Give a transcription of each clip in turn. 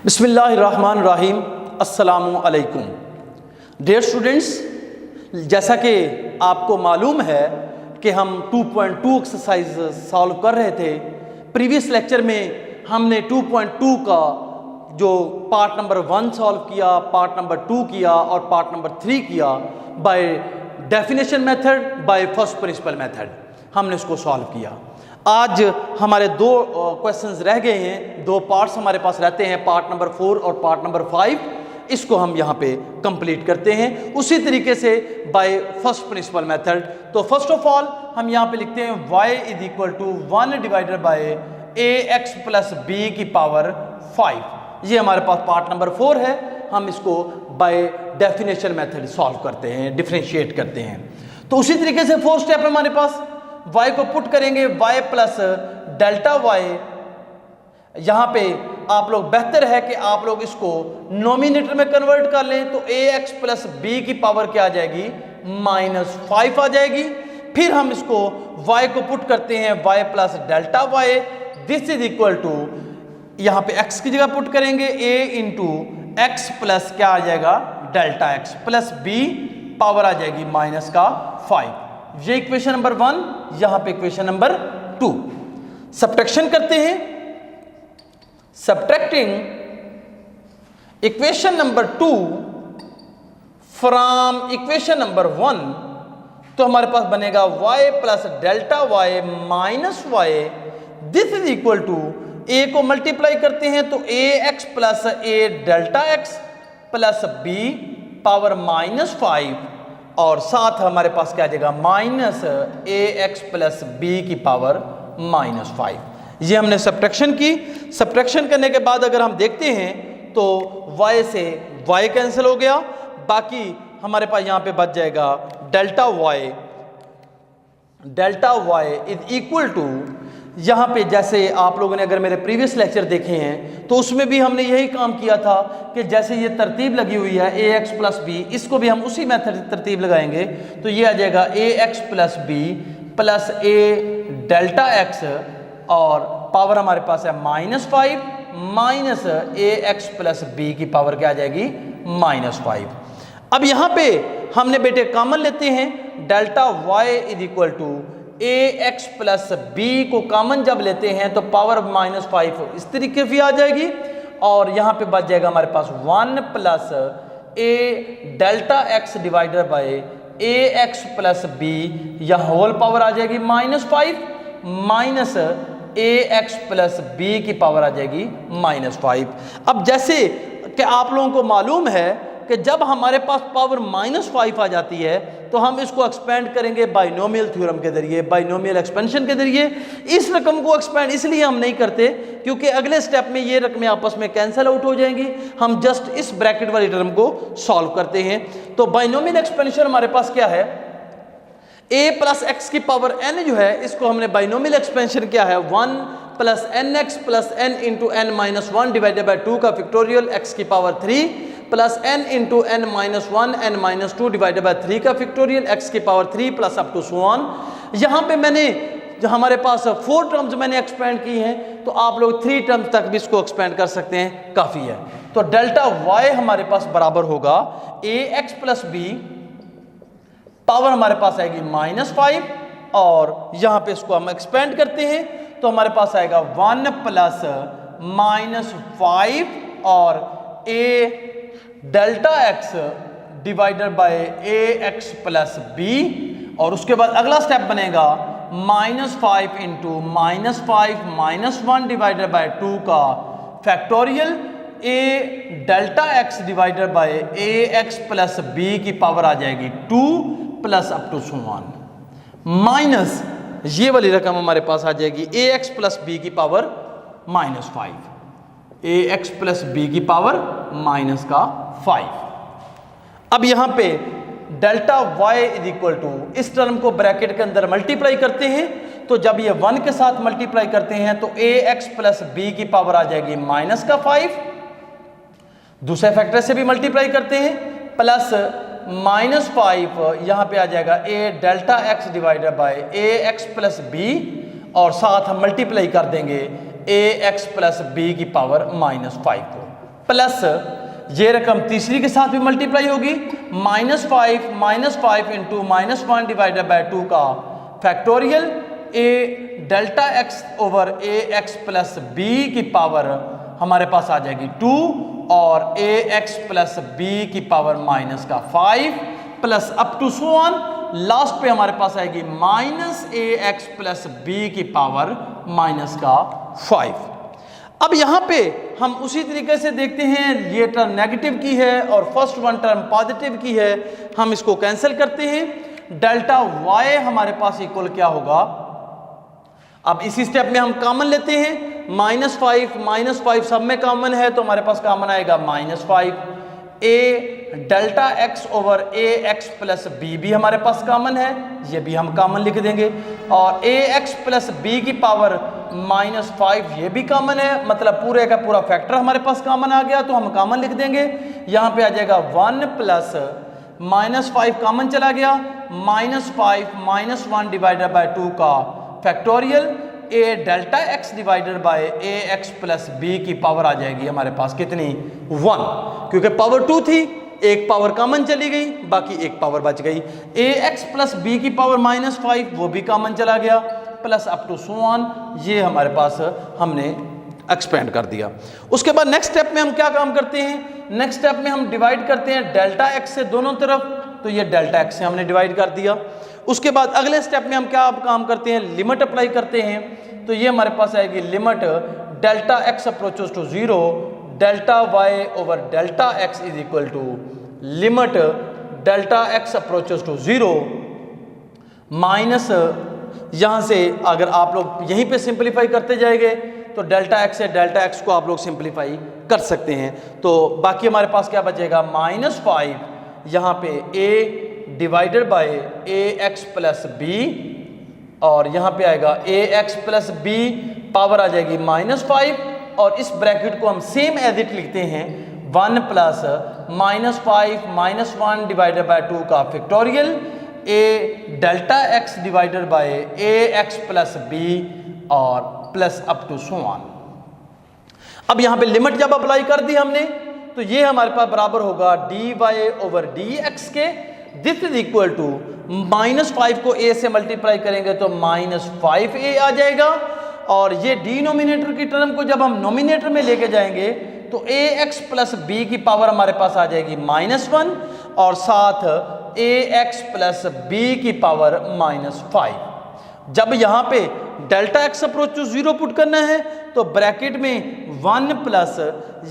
बिस्मिल्लाहिर्रहमानिर्रहीम। अस्सलामु अलैकुम। डियर स्टूडेंट्स, जैसा कि आपको मालूम है कि हम 2.2 एक्सरसाइज सॉल्व कर रहे थे। प्रीवियस लेक्चर में हमने 2.2 का जो पार्ट नंबर 1 सॉल्व किया, पार्ट नंबर 2 किया और पार्ट नंबर 3 किया by definition method, bye first principle method हमने इसको सॉल्व किया। आज हमारे दो क्वेश्चंस रह गए हैं, दो पार्ट्स हमारे पास रहते हैं, पार्ट नंबर 4 और पार्ट नंबर 5। इसको हम यहाँ पे कंप्लीट करते हैं उसी तरीके से बाय फर्स्ट प्रिंसिपल मेथड। तो फर्स्ट ऑफ ऑल हम यहाँ पे लिखते हैं y is equal to 1 divided by ax plus b की पावर 5। ये हमारे पास पार्ट नंबर 4 है। हम इसको बाय डेफिनेशन मेथड सॉल्व करते हैं, डिफरेंशिएट करते हैं। तो उसी तरीके से फोर्थ स्टेप है हमारे पास, y को पुट करेंगे y प्लस डेल्टा y। यहाँ पे आप लोग बेहतर है कि आप लोग इसको नोमिनेटर में कन्वर्ट कर लें, तो ax प्लस b की पावर क्या आ जाएगी, -5 आ जाएगी। फिर हम इसको y को पुट करते हैं y plus delta y। This is equal to, यहाँ पे x की जगह पुट करेंगे a इंटू एक्स प्लस क्या आ जाएगा, delta x plus b power आ जाएगी -5। ये इक्वेशन नंबर 1, यहां पे इक्वेशन नंबर 2। सब्ट्रैक्शन करते हैं, subtracting equation number 2 from equation number 1, तो हमारे पास बनेगा y plus delta y minus y। This is equal to, a को मल्टीप्लाई करते हैं तो ax plus a delta x plus b power -5 और साथ हमारे पास क्या आ जाएगा, -ax प्लस b की पावर -5। ये हमने सब्ट्रैक्शन की। सब्ट्रैक्शन करने के बाद अगर हम देखते हैं तो y से y कैंसिल हो गया, बाकी हमारे पास यहाँ पे बच जाएगा delta y is equal to, यहाँ पे जैसे आप लोगों ने अगर मेरे प्रीवियस लेक्चर देखे हैं तो उसमें भी हमने यही काम किया था कि जैसे ये तरतीब लगी हुई है ax प्लस b, इसको भी हम उसी मेथड तरतीब लगाएंगे। तो ये आ जाएगा ax plus b plus a delta x और पावर हमारे पास है -5 माइनस ax प्लस b की पावर क्या आ जाएगी, -5। अब यहाँ पे हमने बेटे कॉमन लेते हैं, delta y is equal to ax plus b को कॉमन जब लेते हैं तो पावर -5 इस तरीके से आ जाएगी और यहाँ पे बच जाएगा हमारे पास 1 plus a delta x divided by ax plus b, यह होल पावर आ जाएगी -5 माइनस ax प्लस b की पावर आ जाएगी -5। अब जैसे कि आप लोगों को मालूम है कि जब हमारे पास पावर -5 आ जाती है तो हम इसको एक्सपेंड करेंगे बाइनोमियल थ्योरम के जरिए, बाइनोमियल एक्सपेंशन के जरिए। इस रकम को एक्सपेंड इसलिए हम नहीं करते क्योंकि अगले स्टेप में ये रकमें आपस में कैंसिल आउट हो जाएंगी। हम जस्ट इस ब्रैकेट वाली टर्म को सॉल्व करते हैं। तो बाइनोमियल एक्सपेंशन हमारे पास क्या है, a प्लस एक्स की पावर n जो है, इसको हमने बाइनोमियल एक्सपेंशन क्या है, 1 plus n x plus n into n minus 1 divided by 2 का फैक्टोरियल x की power 3 plus n into n minus 1 n minus 2 divided by 3 का फैक्टोरियल x की power 3 plus up to so on. यहाँ पे मैंने जो हमारे पास 4 टर्म्स मैंने एक्सपेंड की हैं, तो आप लोग 3 टर्म्स तक भी इसको एक्सपेंड कर सकते हैं, काफ़ी है। तो डेल्टा y हमारे पास बराबर होगा ax प्लस b, पावर हमारे पास आएगी -5 और यहाँ पे इसको हम एक्सपेंड करते हैं तो हमारे पास आएगा 1 प्लस -5 और a delta x divided by ax plus b और उसके बाद अगला स्टेप बनेगा -5 इंटू -5 -1 डिवाइडेड बाय 2 का factorial a delta x divided by ax plus b की पावर आ जाएगी 2 plus up to so on minus ये वाली रकम हमारे पास आ जाएगी ax प्लस b की पावर -5, ax प्लस b की पावर -5। अब यहाँ पे delta y is equal to, इस टर्म को ब्रैकेट के अंदर मल्टीप्लाई करते हैं तो जब ये 1 के साथ मल्टीप्लाई करते हैं तो ax प्लस b की पावर आ जाएगी -5। दूसरे फैक्टर से भी मल्टीप्लाई करते हैं प्लस -5, यहाँ पे आ जाएगा a delta x divided by ax plus b और साथ हम मल्टीप्लाई कर देंगे ax प्लस b की पावर -5 को। प्लस ये रकम तीसरी के साथ भी मल्टीप्लाई होगी, -5 इंटू -1 डिवाइडेड बाय 2 का factorial, A delta x over a x plus b की पावर हमारे पास आ जाएगी 2 और ए एक्स प्लस बी की power -5 plus up to so on, last पे हमारे पास आएगी -ax प्लस बी की पावर -5। अब यहां पे हम उसी तरीके से देखते हैं, ये टर्म नेगेटिव की है और फर्स्ट वन टर्म पॉजिटिव की है, हम इसको कैंसिल करते हैं। डेल्टा y हमारे पास इक्वल क्या होगा, अब इसी स्टेप में हम कॉमन लेते हैं, -5 सब में कॉमन है तो हमारे पास कॉमन आएगा -5, ए delta x over a x plus B भी हमारे पास कॉमन है, ये भी हम कॉमन लिख देंगे, और ए एक्स प्लस बी की पावर -5 ये भी कॉमन है, मतलब पूरे का पूरा फैक्टर हमारे पास कॉमन आ गया तो हम कॉमन लिख देंगे। यहाँ पे आ जाएगा 1 प्लस -5 कॉमन चला गया, -5 -1 डिवाइडेड बाय 2 का factorial, A delta x divided by A x plus b की पावर आ जाएगी हमारे पास कितनी 1, क्योंकि पावर 2 थी, एक पावर कॉमन चली गई, बाकी एक पावर बच गई। ए एक्स प्लस बी की पावर -5 वो भी कॉमन चला गया, plus up to so on, ये हमारे पास हमने एक्सपेंड कर दिया। उसके बाद नेक्स्ट स्टेप में हम क्या काम करते हैं, नेक्स्ट स्टेप में हम डिवाइड करते हैं डेल्टा एक्स से दोनों तरफ, तो ये डेल्टा एक्स से हमने डिवाइड कर दिया। उसके बाद अगले स्टेप में हम क्या काम करते हैं, लिमिट अप्लाई करते हैं, तो ये हमारे पास आएगी limit delta x approaches to 0, delta y over delta x is equal to limit delta x approaches to 0 minus, यहाँ से अगर आप लोग यहीं पे सिंपलीफाई करते जाएंगे तो डेल्टा एक्स से डेल्टा एक्स को आप लोग सिंपलीफाई कर सकते हैं, तो बाकी हमारे पास क्या बचेगा -5, यहाँ पे a divided by A x plus B, और यहाँ पे आएगा a x plus b, power आ जाएगी -5, और इस ब्रैकेट को हम सेम एज इट लिखते हैं 1 प्लस -5 -1 डिवाइडेड बाय 2 का factorial, A delta x divided by A x plus B और plus up to so on. अब यहाँ पे लिमिट जब अप्लाई कर दी हमने तो ये हमारे पास बराबर होगा dy ओवर dx के, दिस इज इक्वल टू -5 को a से मल्टीप्लाई करेंगे तो -5a आ जाएगा, और ये डिनोमिनेटर की टर्म को जब हम नोमिनेटर में लेके जाएंगे तो ax प्लस b की पावर हमारे पास आ जाएगी -1, और साथ ax प्लस b की पावर -5। जब यहाँ पे delta x approach to 0 put करना है तो ब्रैकेट में 1 प्लस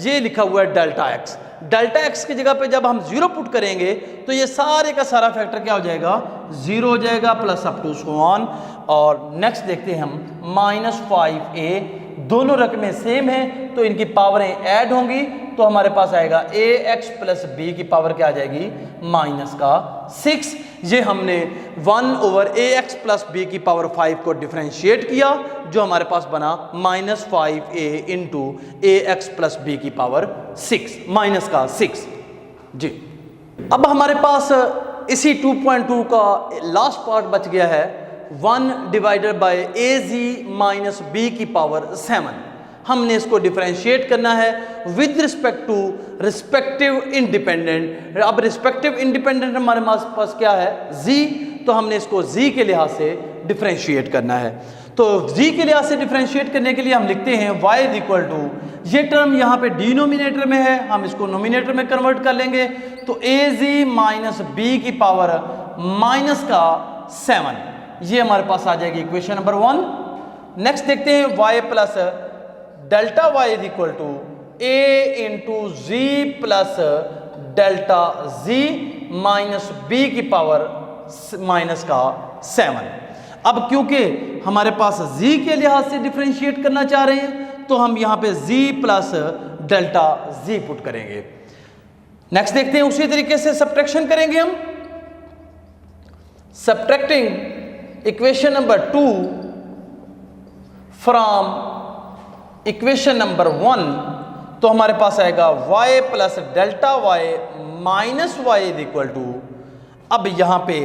ये लिखा हुआ है डेल्टा एक्स, डेल्टा एक्स की जगह पे जब हम 0 पुट करेंगे तो ये सारे का सारा फैक्टर क्या हो जाएगा 0 हो जाएगा, plus up to so on. और नेक्स्ट देखते हैं हम -5a, दोनों रकमें सेम हैं तो इनकी पावरें ऐड होंगी तो हमारे पास आएगा ax प्लस बी की पावर क्या आ जाएगी -6। ये हमने 1 ओवर ax प्लस बी की पावर 5 को डिफरेंशिएट किया, जो हमारे पास बना -5a into ax plus b की पावर 6 जी। अब हमारे पास इसी 2.2 का लास्ट पार्ट बच गया है 1 divided by az minus B की पावर 7। हमने इसको डिफरेंशिएट करना है with respect to respective independent. अब रिस्पेक्टिव इंडिपेंडेंट हमारे पास क्या है z, तो हमने इसको z के लिहाज से डिफरेंशिएट करना है। तो z के लिहाज से डिफरेंशिएट करने के लिए हम लिखते हैं y इज इक्वल टू, ये टर्म यहाँ पे डिनोमिनेटर में है, हम इसको नोमिनेटर में कन्वर्ट कर लेंगे तो az माइनस बी की पावर -7, ये हमारे पास आ जाएगी इक्वेशन नंबर 1। नेक्स्ट देखते हैं y plus delta y is equal to a into g plus delta z minus B की पावर -7। अब क्योंकि हमारे पास z के लिहाज से डिफरेंशिएट करना चाह रहे हैं तो हम यहाँ पे z plus delta z put करेंगे। नेक्स्ट देखते हैं उसी तरीके से सब्ट्रैक्शन करेंगे हम। Subtracting equation number 2 from equation number 1, तो हमारे पास आएगा y plus delta y minus y is equal to, अब यहाँ पे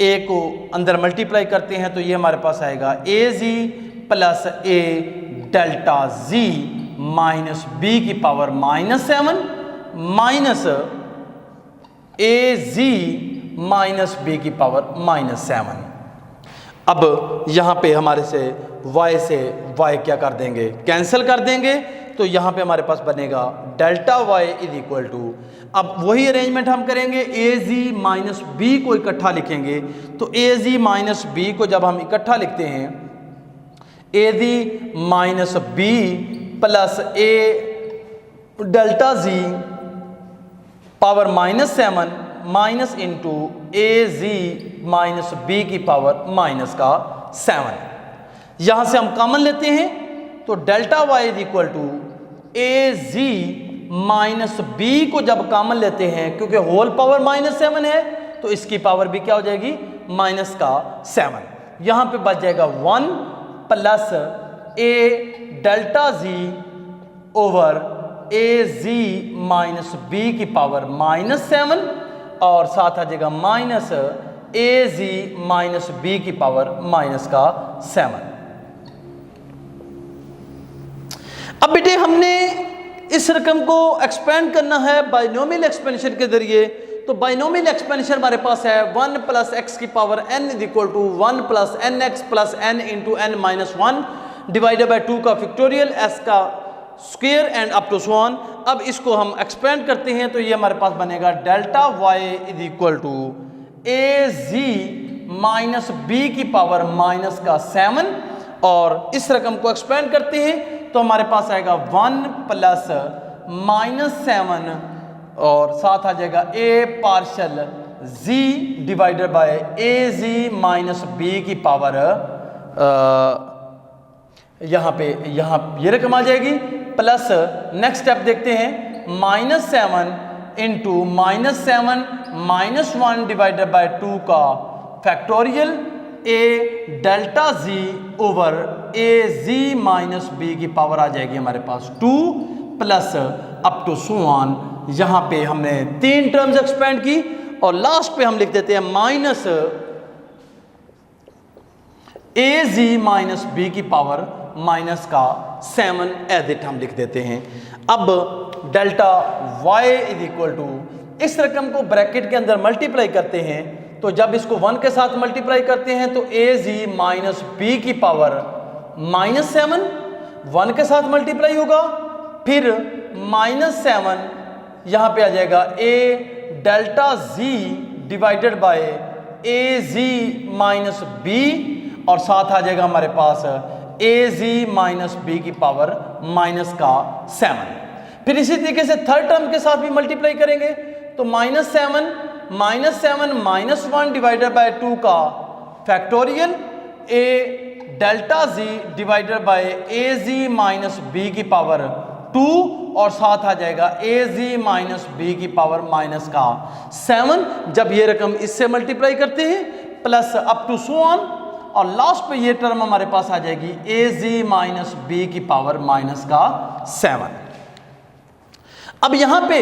a को अंदर मल्टीप्लाई करते हैं तो ये हमारे पास आएगा az plus a delta z minus B की power -7 minus a ji minus B की पावर -7। अब यहाँ पे हमारे से y क्या कर देंगे, कैंसिल कर देंगे, तो यहाँ पे हमारे पास बनेगा delta y is equal to, अब वही अरेंजमेंट हम करेंगे, ए जी माइनस बी को इकट्ठा लिखेंगे। तो ए जी माइनस बी को जब हम इकट्ठा लिखते हैं, A ji minus B plus A delta G power -7 minus into A ji minus B की पावर -7। यहां से हम कॉमन लेते हैं, तो delta y is equal to A ji minus B को जब कॉमन लेते हैं, क्योंकि होल पावर -7 है, तो इसकी पावर भी क्या हो जाएगी, -7। यहां पे बच जाएगा 1 plus A delta z over a ji minus B की पावर -7 और साथ आ जाएगा minus a ji minus B की पावर -7। अब बेटे हमने इस रकम को एक्सपेंड करना है बाइनोमियल एक्सपेंशन के जरिए। तो बाइनोमियल एक्सपेंशन हमारे पास है 1 प्लस एक्स की power n is equal to 1 plus n x plus n into n minus 1 divided by 2 का फैक्टोरियल s का square and up to so on. अब इसको हम एक्सपेंड करते हैं, तो ये हमारे पास बनेगा delta y is equal to A ji minus B की पावर -7 और इस रकम को एक्सपेंड करते हैं तो हमारे पास आएगा 1 प्लस -7 और साथ आ जाएगा a partial z divided by A ji minus B की पावर यहाँ पे ये रकम आ जाएगी प्लस नेक्स्ट स्टेप देखते हैं -7 इंटू -7 -1 डिवाइडेड बाय 2 का factorial A delta z over a ji minus B की पावर आ जाएगी हमारे पास 2 plus up to so on. यहाँ पे हमने 3 टर्म्स एक्सपेंड की और लास्ट पे हम लिख देते हैं minus a ji minus B की पावर -7 एज इट हम लिख देते हैं। अब delta y is equal to, इस रकम को ब्रैकेट के अंदर मल्टीप्लाई करते हैं, तो जब इसको 1 के साथ मल्टीप्लाई करते हैं तो ए जी माइनस बी की पावर -7 1 के साथ मल्टीप्लाई होगा, फिर -7 यहाँ पे आ जाएगा A delta ji divided by A ji minus B और साथ आ जाएगा हमारे पास ए जी माइनस बी की पावर -7। फिर इसी तरीके से थर्ड टर्म के साथ भी मल्टीप्लाई करेंगे तो -7 -1 डिवाइडेड बाय 2 का factorial A delta ji divided by A ji minus B की पावर 2 और साथ आ जाएगा ए जी माइनस बी की पावर -7। जब ये रकम इससे मल्टीप्लाई करते हैं plus up to so on और लास्ट पे ये टर्म हमारे पास आ जाएगी ए जी माइनस बी की पावर -7। अब यहाँ पे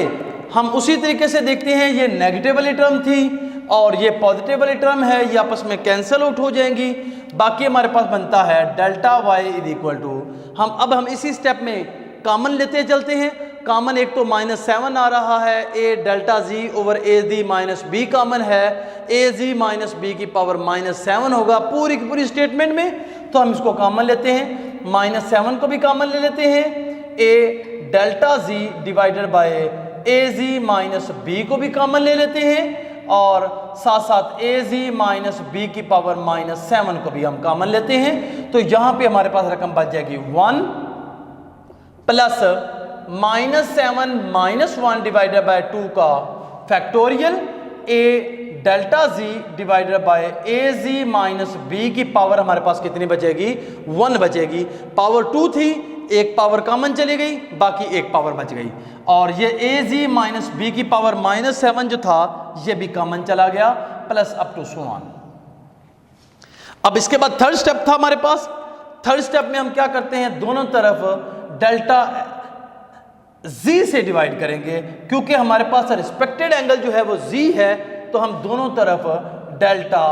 हम उसी तरीके से देखते हैं, ये नेगेटिव वाली टर्म थी और ये पॉजिटिव वाली टर्म है, ये आपस में कैंसिल आउट हो जाएंगी। बाकी हमारे पास बनता है delta y is equal to, हम इसी स्टेप में कॉमन लेते चलते हैं। कॉमन एक तो -7 आ रहा है, ए delta z over a ji minus B common है, ए जी माइनस बी की पावर -7 होगा पूरी की पूरी स्टेटमेंट में, तो हम इसको कॉमन लेते हैं। -7 को भी कॉमन ले लेते हैं, A delta ji divided by A ji minus B को भी कॉमन ले लेते हैं और साथ साथ ए जी माइनस बी की पावर -7 को भी हम कॉमन लेते हैं। तो यहाँ पे हमारे पास रकम बच जाएगी 1 प्लस -7 -1 डिवाइडेड बाय 2 का factorial A delta ji divided by A ji minus B की पावर हमारे पास कितनी बचेगी, 1 बचेगी। पावर 2 थी, एक पावर कॉमन चली गई, बाकी एक पावर बच गई और ये ए जी माइनस बी की पावर -7 जो था ये भी कॉमन चला गया plus up to so on. अब इसके बाद थर्ड स्टेप था हमारे पास। थर्ड स्टेप में हम क्या करते हैं, दोनों तरफ डेल्टा z से डिवाइड करेंगे, क्योंकि हमारे पास रिस्पेक्टेड एंगल जो है वो z है, तो हम दोनों तरफ डेल्टा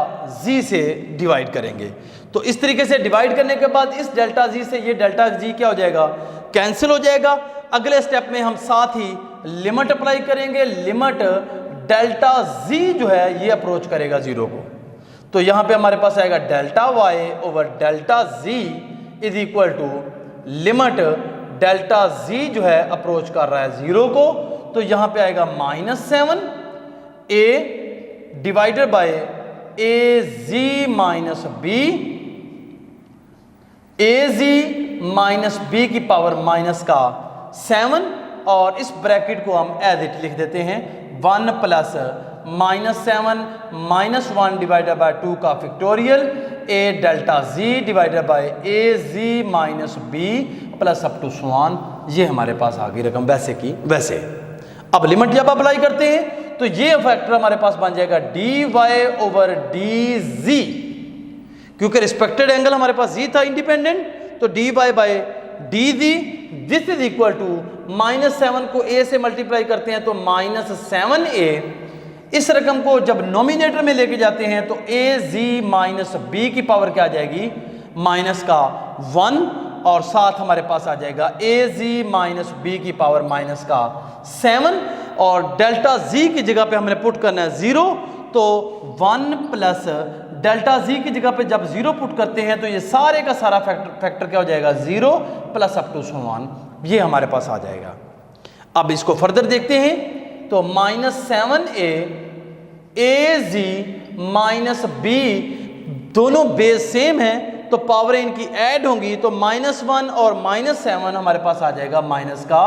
जी से डिवाइड करेंगे। तो इस तरीके से डिवाइड करने के बाद इस डेल्टा जी से ये डेल्टा जी क्या हो जाएगा, कैंसिल हो जाएगा। अगले स्टेप में हम साथ ही लिमिट अप्लाई करेंगे, लिमिट डेल्टा जी जो है ये अप्रोच करेगा जीरो को। तो यहां पे हमारे पास आएगा delta y over delta z is equal to limit delta z जो है अप्रोच कर रहा है जीरो को। तो यहां पे आएगा -7 A divided by A ji minus B, A ji minus B की पावर माइनस का 7, और इस ब्रैकेट को हम एज इट लिख देते हैं 1 प्लस -7 -1 डिवाइडेड बाय 2 का factorial A delta ji divided by A ji minus B plus up to so on. ये हमारे पास आ गई रकम वैसे की वैसे। अब लिमिट जब अप्लाई करते हैं तो ये फैक्टर हमारे पास बन जाएगा d Y over D z, क्योंकि रिस्पेक्टेड एंगल हमारे पास जी था इंडिपेंडेंट, तो d y by d z this is equal to -7 को a से मल्टीप्लाई करते हैं तो -7a। इस रकम को जब नोमिनेटर में लेके जाते हैं तो a z माइनस b की पावर क्या आ जाएगी, माइनस का 1, और साथ हमारे पास आ जाएगा a z माइनस b की पावर माइनस का 7, और डेल्टा z की जगह पे हमने पुट करना है 0, तो 1 प्लस डेल्टा जी की जगह पे जब 0 पुट करते हैं तो ये सारे का सारा फैक्टर क्या हो जाएगा 0 प्लस अप टू सम 1, ये हमारे पास आ जाएगा। अब इसको फर्दर देखते हैं तो -7a ए जी माइनस बी दोनों बेस सेम है तो पावर इनकी ऐड होंगी, तो -1 और -7 हमारे पास आ जाएगा माइनस का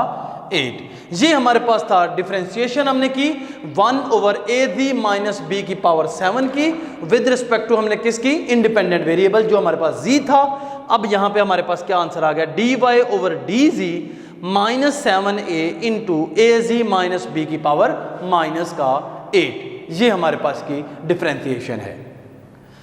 8। ये हमारे पास था डिफरेंशिएशन हमने की 1 over a ji minus B की पावर 7 की विद रिस्पेक्ट टू हमने किसकी, इंडिपेंडेंट वेरिएबल जो हमारे पास जी था। अब यहाँ पे हमारे पास क्या आंसर आ गया, D Y over D G -7a into A ji minus B की पावर माइनस का 8। ये हमारे पास की डिफरेंशिएशन है।